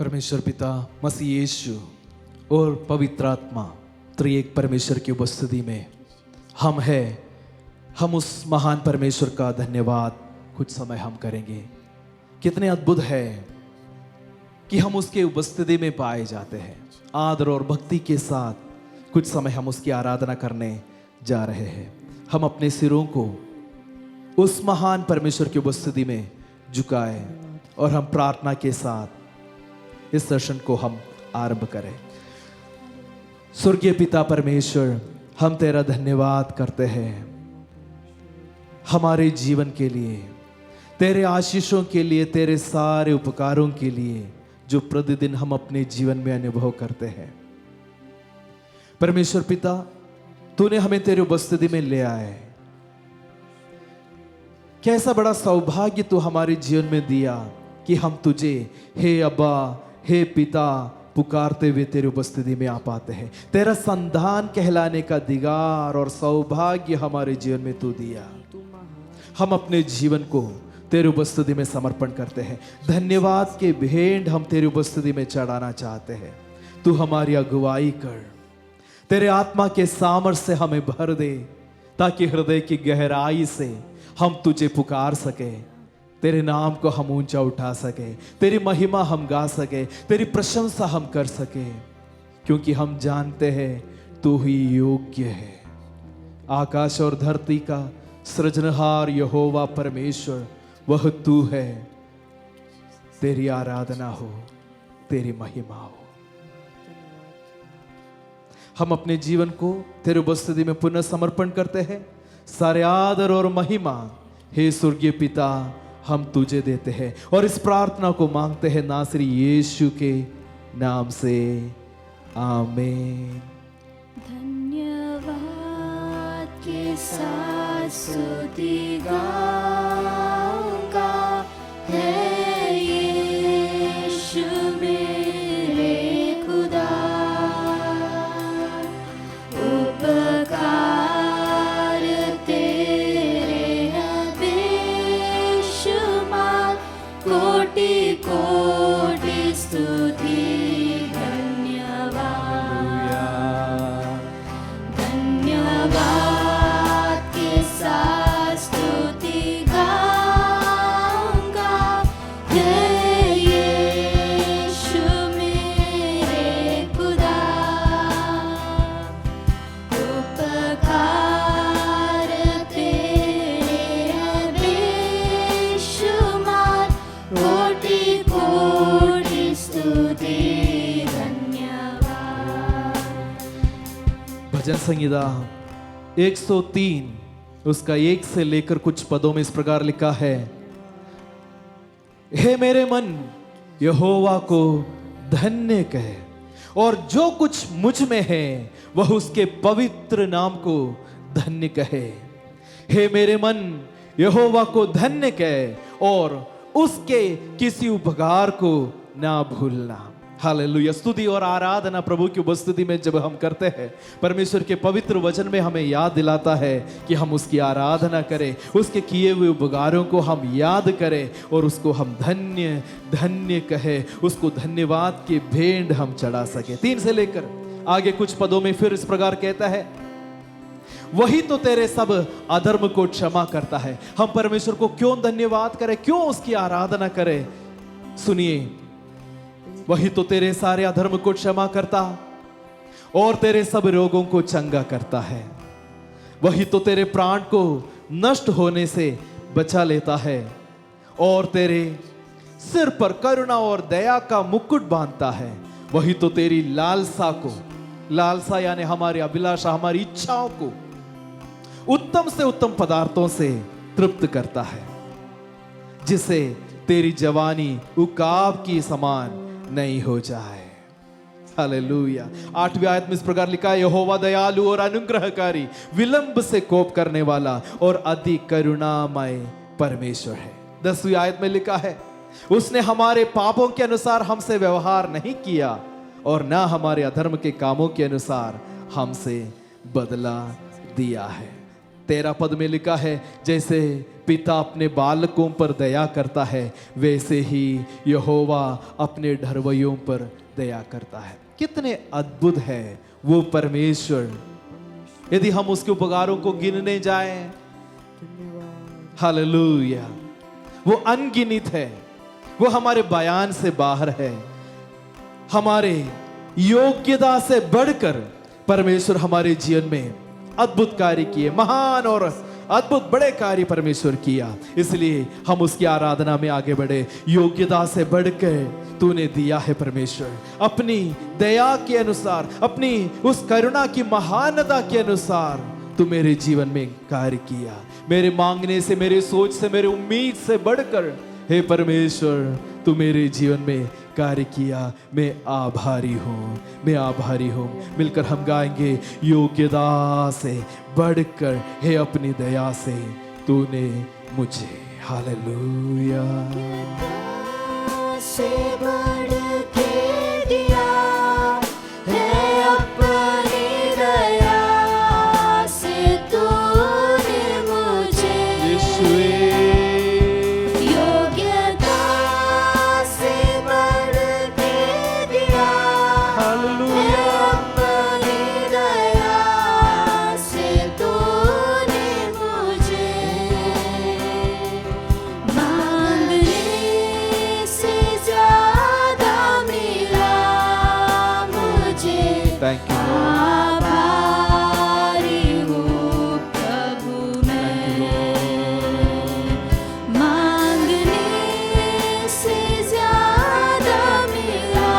परमेश्वर पिता, मसीह यीशु और पवित्र आत्मा त्रिएक परमेश्वर की उपस्थिति में हम उस महान परमेश्वर का धन्यवाद कुछ समय हम करेंगे। कितने अद्भुत है कि हम उसके उपस्थिति में पाए जाते हैं। आदर और भक्ति के साथ कुछ समय हम उसकी आराधना करने जा रहे हैं। हम अपने सिरों को उस महान परमेश्वर की उपस्थिति में झुकाएं और हम प्रार्थना के साथ इस सेशन को हम आरंभ करें। स्वर्गीय पिता परमेश्वर, हम तेरा धन्यवाद करते हैं हमारे जीवन के लिए, तेरे आशीषों के लिए, तेरे सारे उपकारों के लिए जो प्रतिदिन हम अपने जीवन में अनुभव करते हैं। परमेश्वर पिता, तूने हमें तेरी उपस्थिति में ले आए। कैसा बड़ा सौभाग्य तू हमारे जीवन में दिया कि हम तुझे हे अब्बा, हे पिता पुकारते हुए तेरी उपस्थिति में आ पाते हैं। तेरा संतान कहलाने का अधिकार और सौभाग्य हमारे जीवन में तू दिया। हम अपने जीवन को तेरी उपस्थिति में समर्पण करते हैं। धन्यवाद के भेंट हम तेरी उपस्थिति में चढ़ाना चाहते हैं। तू हमारी अगुवाई कर, तेरे आत्मा के सामर्थ्य से हमें भर दे ताकि हृदय की गहराई से हम तुझे पुकार सके, तेरे नाम को हम ऊंचा उठा सके, तेरी महिमा हम गा सके, तेरी प्रशंसा हम कर सके, क्योंकि हम जानते हैं तू ही योग्य है। आकाश और धरती का सृजनहार यहोवा परमेश्वर वह तू है। तेरी आराधना हो, तेरी महिमा हो। हम अपने जीवन को तेरी उपस्थिति में पुनः समर्पण करते हैं। सारे आदर और महिमा हे स्वर्गीय पिता हम तुझे देते हैं और इस प्रार्थना को मांगते हैं नासरी यीशु के नाम से, आमीन। धन्यवाद के साथ स्तुति गाऊंगा, है यीशु मेरे खुदा, उपकार तेरे बेशुमार, कोटि कोटि स्तुति धन्यवाद। धन्यवाद के साथ स्तुति गाऊंगा, हे यीशु मेरे खुदा, उपकार तेरे बेशुमार, कोटि कोटि स्तुति धन्यवाद। भजन संहिता 103 उसका 1 से लेकर कुछ पदों में इस प्रकार लिखा है, हे मेरे मन यहोवा को धन्य कहे और जो कुछ मुझ में है वह उसके पवित्र नाम को धन्य कहे। हे मेरे मन यहोवा को धन्य कहे और उसके किसी उपकार को ना भूलना। हालेलुया। स्तुति और आराधना प्रभु की उपस्थिति में जब हम करते हैं, परमेश्वर के पवित्र वचन में हमें याद दिलाता है कि हम उसकी आराधना करें, उसके किए हुए उपकारों को हम याद करें और उसको हम धन्य धन्य कहें, उसको धन्यवाद की भेंट हम चढ़ा सके। 3 से लेकर आगे कुछ पदों में फिर इस प्रकार कहता है, वही तो तेरे सब अधर्म को क्षमा करता है। हम परमेश्वर को क्यों धन्यवाद करें, क्यों उसकी आराधना करें? सुनिए, वही तो तेरे सारे अधर्म को क्षमा करता और तेरे सब रोगों को चंगा करता है। वही तो तेरे प्राण को नष्ट होने से बचा लेता है और तेरे सिर पर करुणा और दया का मुकुट बांधता है। वही तो तेरी लालसा को, लालसा यानी हमारी अभिलाषा, हमारी इच्छाओं को उत्तम से उत्तम पदार्थों से तृप्त करता है, जिससे तेरी जवानी उकाब की समान नहीं हो जाए। हालेलुया। 8वीं आयत में इस प्रकार लिखा है, यहोवा दयालु और अनुग्रहकारी, विलंब से कोप करने वाला और अति करुणामय परमेश्वर है। 10वीं आयत में लिखा है, उसने हमारे पापों के अनुसार हमसे व्यवहार नहीं किया और ना हमारे अधर्म के कामों के अनुसार हमसे बदला दिया है। 13 पद में लिखा है, जैसे पिता अपने बालकों पर दया करता है, वैसे ही यहोवा अपने ढरवैयों पर दया करता है। कितने अद्भुत है वो परमेश्वर। यदि हम उसके उपकारों को गिनने जाएं, हालेलुया, वो अनगिनित है, वो हमारे बयान से बाहर है। हमारे योग्यता से बढ़कर परमेश्वर हमारे जीवन में अद्भुत कार्य किए, महान और अद्भुत बड़े कार्य परमेश्वर किया। इसलिए हम उसकी आराधना में आगे बढ़े। योग्यता से बढ़कर तूने दिया है परमेश्वर, अपनी दया के अनुसार, अपनी उस करुणा की महानता के अनुसार तू मेरे जीवन में कार्य किया। मेरे मांगने से, मेरे सोच से, मेरे उम्मीद से बढ़कर हे परमेश्वर तू मेरे जीवन में कार्य किया। मैं आभारी हूँ, मैं आभारी हूँ। मिलकर हम गाएंगे, योग्यता से बढ़कर हे अपनी दया से तूने मुझे, हालेलुया, से बढ़ के दिया है अपनी दया से तूने मुझे। यीशुए योग्यता से बढ़ के दिया है अपनी दया से तूने मुझे। मांगने से ज्यादा मिला मुझे। Thank you. आभारी हूँ प्रभु मैं। मांगने से ज्यादा मिला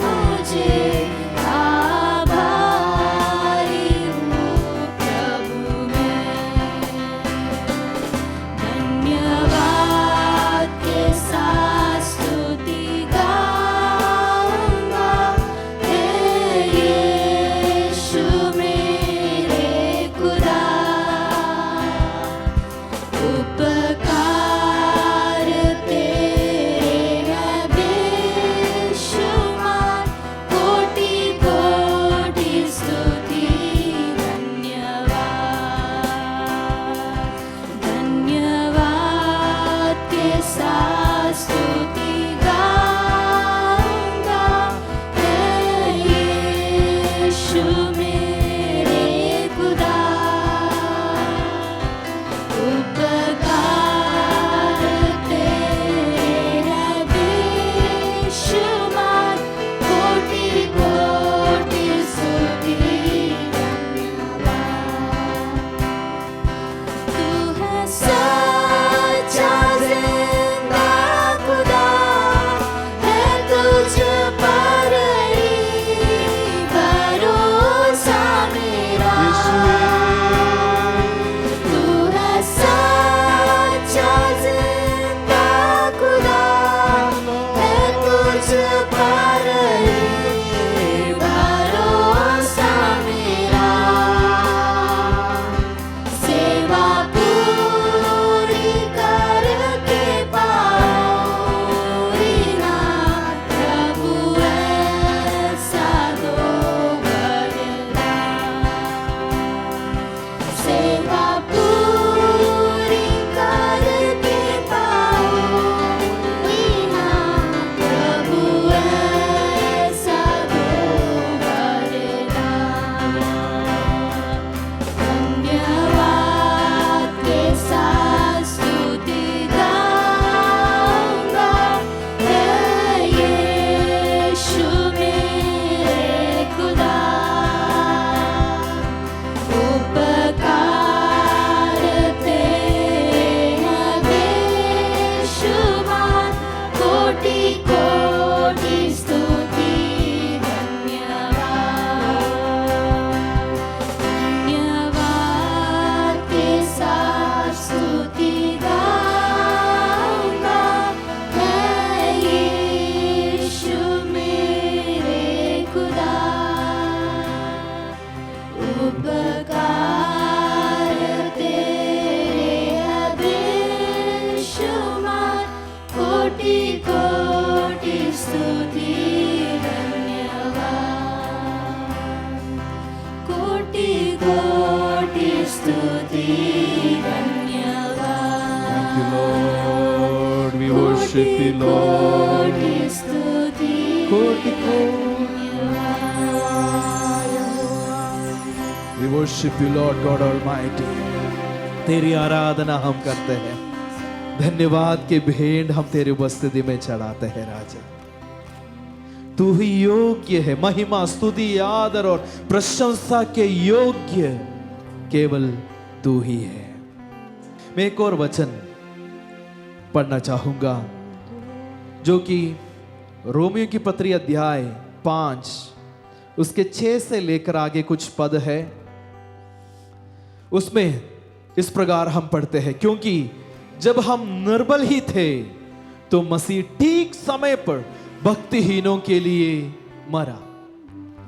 मुझे। आभारी हूँ प्रभु मैं। धन्यवाद के साथ स्तुति गाऊंगा हे worship you, Lord. कोटि स्तुति कोटि We worship you, Lord God Almighty. तेरी आराधना हम करते हैं। धन्यवाद के भेंट हम तेरी उपस्थिति में चढ़ाते हैं राजा। तू ही योग्य है, महिमा स्तुति आदर और प्रशंसा के योग्य केवल तू ही है। मैं एक और वचन पढ़ना चाहूंगा जो कि रोमियो की पत्री अध्याय 5 उसके 6 से लेकर आगे कुछ पद है। उसमें इस प्रकार हम पढ़ते हैं, क्योंकि जब हम निर्बल ही थे तो मसीह ठीक समय पर भक्तिहीनों के लिए मरा।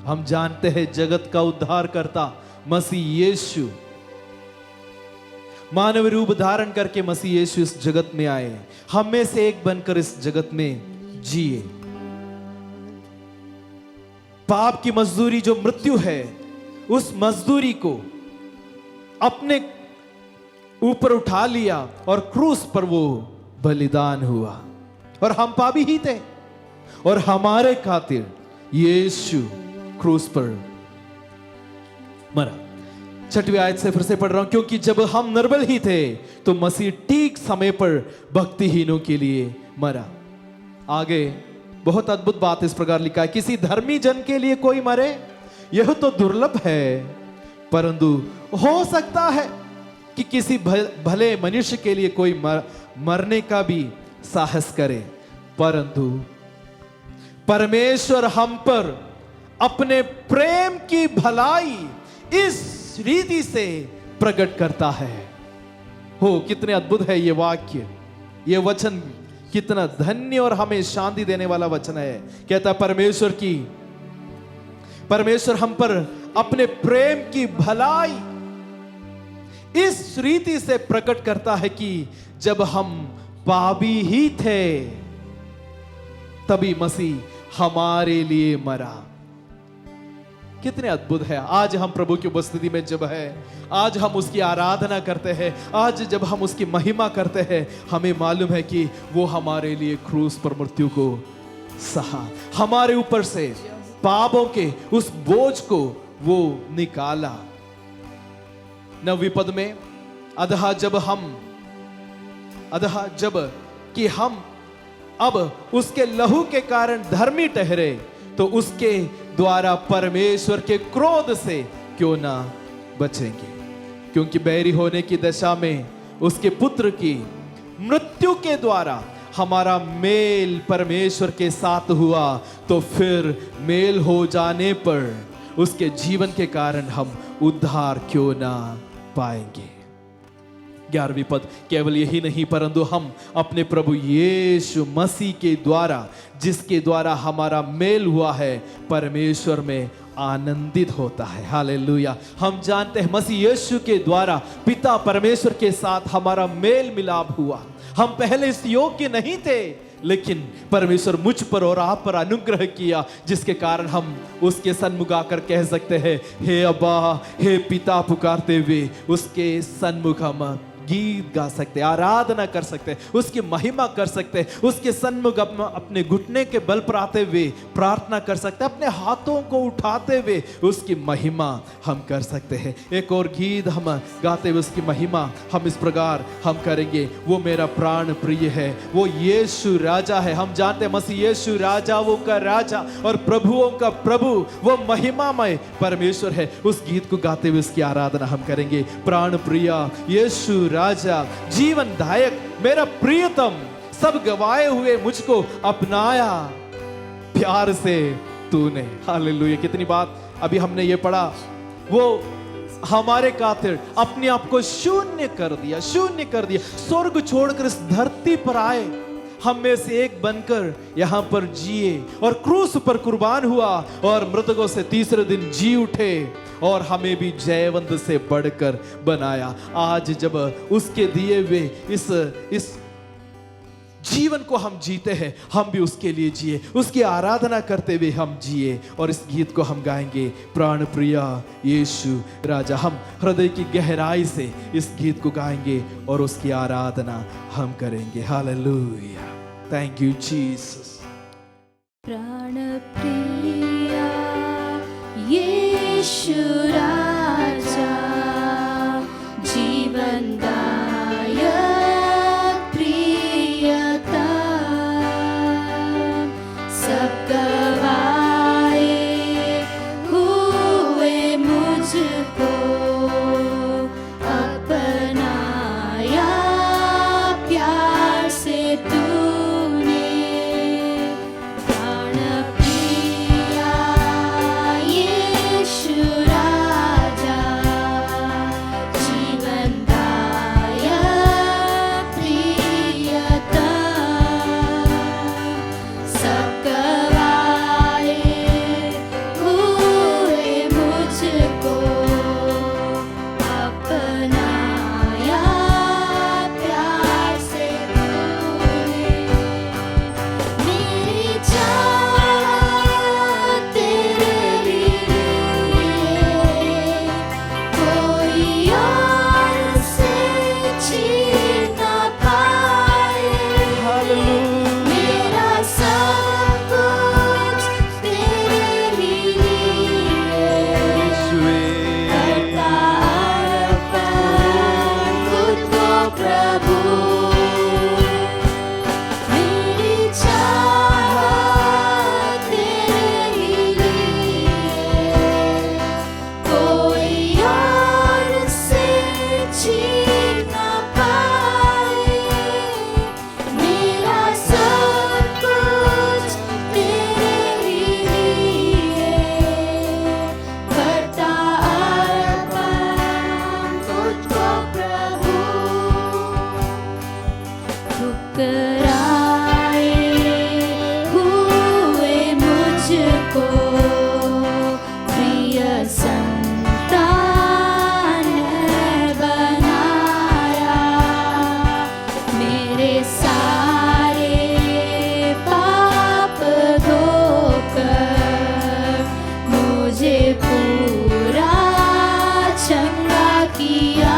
हम जानते हैं जगत का उद्धार करता मसीह यीशु मानव रूप धारण करके मसीह यीशु इस जगत में आए, हम में से एक बनकर इस जगत में जिए। पाप की मजदूरी जो मृत्यु है, उस मजदूरी को अपने ऊपर उठा लिया और क्रूस पर वो बलिदान हुआ। और हम पापी ही थे और हमारे खातिर यीशु क्रूस पर मरा। 6वीं आयत से फिर से पढ़ रहा हूं, क्योंकि जब हम निर्बल ही थे तो मसीह ठीक समय पर भक्तिहीनों के लिए मरा। आगे बहुत अद्भुत बात इस प्रकार लिखा है, किसी धर्मी जन के लिए कोई मरे यह तो दुर्लभ है, परंतु हो सकता है कि किसी भले मनुष्य के लिए कोई मरने का भी साहस करे। परंतु परमेश्वर हम पर अपने प्रेम की भलाई इस रीति से प्रकट करता है। हो कितने अद्भुत है ये वाक्य, ये वचन कितना धन्य और हमें शांति देने वाला वचन है। कहता परमेश्वर हम पर अपने प्रेम की भलाई इस रीति से प्रकट करता है कि जब हम पापी ही थे तभी मसीह हमारे लिए मरा। कितने अद्भुत है। आज हम प्रभु की उपस्थिति में जब है, आज हम उसकी आराधना करते हैं, आज जब हम उसकी महिमा करते हैं, हमें मालूम है कि वो हमारे लिए क्रूस पर मृत्यु को सहा, हमारे ऊपर से पापों के उस बोझ को वो निकाला। 9वें पद में अतः जब कि हम अब उसके लहू के कारण धर्मी ठहरे तो उसके द्वारा परमेश्वर के क्रोध से क्यों ना बचेंगे। क्योंकि बैरी होने की दशा में उसके पुत्र की मृत्यु के द्वारा हमारा मेल परमेश्वर के साथ हुआ, तो फिर मेल हो जाने पर उसके जीवन के कारण हम उद्धार क्यों ना पाएंगे। 11वें पद, केवल यही नहीं परंतु हम अपने प्रभु यीशु मसीह के द्वारा, जिसके द्वारा हमारा मेल हुआ है, परमेश्वर में आनंदित होता है। हालेलुया। हम जानते हैं मसीह यीशु के द्वारा पिता परमेश्वर के साथ हमारा मेल मिलाप हुआ। हम पहले इस योग्य नहीं थे, लेकिन परमेश्वर मुझ पर और आप पर अनुग्रह किया, जिसके कारण हम उसके सन्मुख आकर कह सकते हैं, हे अब्बा, हे पिता पुकारते हुए उसके सन्मुख हम गीत गा सकते, आराधना कर सकते, उसकी महिमा कर सकते, उसके सन्मुख अपने घुटने के बल पर आते हुए प्रार्थना कर सकते, अपने हाथों को उठाते हुए उसकी महिमा हम कर सकते हैं। एक और गीत हम गाते हुए उसकी महिमा हम इस प्रकार हम करेंगे, वो मेरा प्राण प्रिय है, वो यीशु राजा है। हम जानते हैं मसीह यीशु राजाओं का राजा और प्रभुओं का प्रभु, वो महिमामय परमेश्वर है। उस गीत को गाते हुए उसकी आराधना हम करेंगे। प्राण प्रिया यीशु राजा, जीवन दायक, मेरा प्रियतम, सब गवाए हुए मुझको अपनाया प्यार से तूने। हालेलुया। कितनी बात अभी हमने ये पढ़ा, वो हमारे खातिर अपने आप को शून्य कर दिया, स्वर्ग छोड़कर इस धरती पर आए, हम में से एक बनकर यहां पर जिए और क्रूस पर कुर्बान हुआ और मृतकों से तीसरे दिन जी उठे और हमें भी जयवंत से बढ़कर बनाया। आज जब उसके दिए हुए इस जीवन को हम जीते हैं, हम भी उसके लिए जिए, उसकी आराधना करते हुए हम जिए। और इस गीत को हम गाएंगे, प्राण प्रिया यीशु राजा। हम हृदय की गहराई से इस गीत को गाएंगे और उसकी आराधना हम करेंगे। हालेलुया। Thank you, Jesus. प्राण प्रिया यीशु राजा जीवनदायक प्रियतम सब गवाए हुए मुझको अपनाया प्यार से तूने प्राण प्रिया यीशु राजा जीवनदायक प्रियतम सब गवाए हुए मुझको अपनाया प्यार से तूने मेरी चाहत तेरे लिए कोई और से छीन ना पाए मेरा सब कुछ तेरे लिए करता अर्पण खुद को प्रभु मेरी चाहत तेरे लिए कोई और से छीन ना पाए मेरा सब कुछ तेरे लिए करता अर्पण खुद को प्रभु ठुकराए हुए मुझको प्रिय संतान बनाया मेरे सारे पाप धोकर मुझे पूरा चंगा किया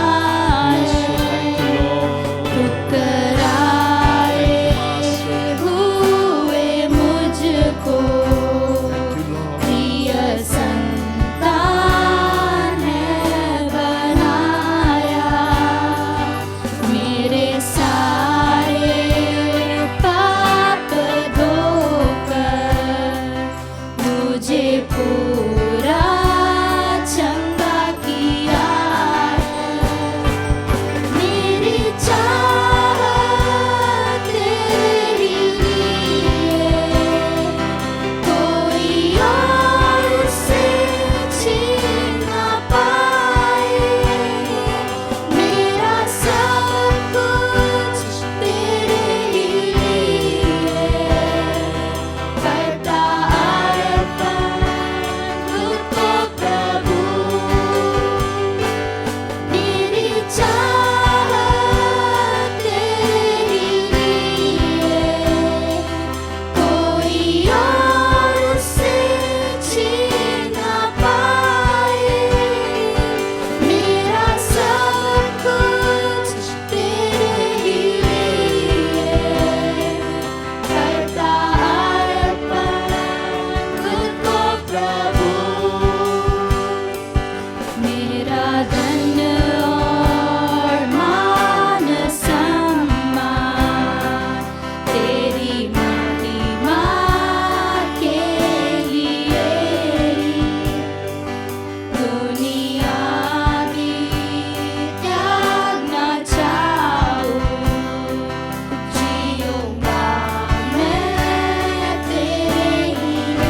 ठुकराए हुए मुझको प्रिय संतान बनाया मेरे सारे पाप धोकर मुझे पूरा चंगा किया मेरी चाहत तेरे लिए कोई और से छीन ना पाए मेरा सब कुछ तेरे लिए करता अर्पण खुद को प्रभु मेरी चाहत तेरे लिए कोई और से छीन ना पाए मेरा सब कुछ तेरे लिए करता अर्पण खुद को प्रभु मेरा धन और मान सम्मान तेरी महिमा के लिए दुनिया भी त्यागना चाहूं जीऊंगा मैं तेरे लिए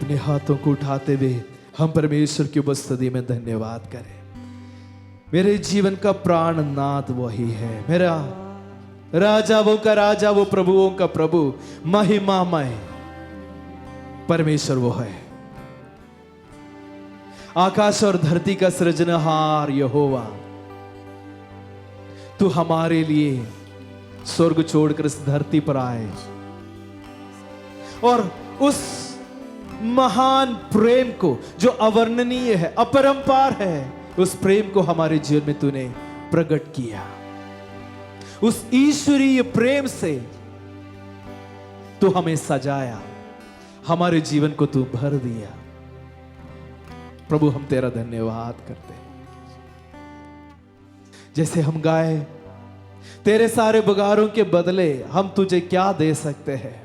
अपने हाथों को उठाते हुए हम परमेश्वर की उपस्थिति में धन्यवाद करें। मेरे जीवन का प्राणनाथ वही है, मेरा राजाओं का राजा, वो प्रभुओं का प्रभु, महिमामय परमेश्वर वो है। आकाश और धरती का सृजनहार यहोवा, तू हमारे लिए स्वर्ग छोड़कर इस धरती पर आए और उस महान प्रेम को जो अवर्णनीय है, अपरंपार है, उस प्रेम को हमारे जीवन में तूने प्रकट किया। उस ईश्वरीय प्रेम से तू हमें सजाया, हमारे जीवन को तू भर दिया। प्रभु हम तेरा धन्यवाद करते हैं। जैसे हम गाए, तेरे सारे बुगारों के बदले हम तुझे क्या दे सकते हैं।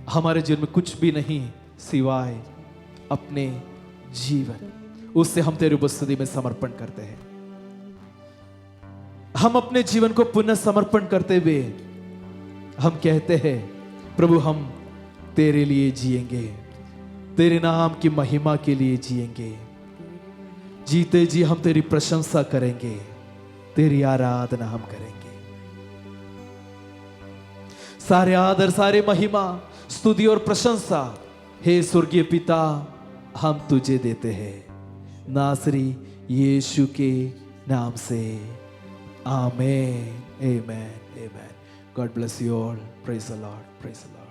हमारे जीवन में कुछ भी नहीं सिवाय अपने जीवन, उससे हम तेरी उपस्थिति में समर्पण करते हैं। हम अपने जीवन को पुनः समर्पण करते हुए हम कहते हैं, प्रभु हम तेरे लिए जिएंगे, तेरे नाम की महिमा के लिए जिएंगे। जीते जी हम तेरी प्रशंसा करेंगे, तेरी आराधना हम करेंगे। सारे आदर, सारे महिमा, स्तुति और प्रशंसा हे स्वर्गीय पिता हम तुझे देते हैं, नासरी यीशु के नाम से। Amen, amen, amen. God bless you all. Praise the Lord, praise the Lord.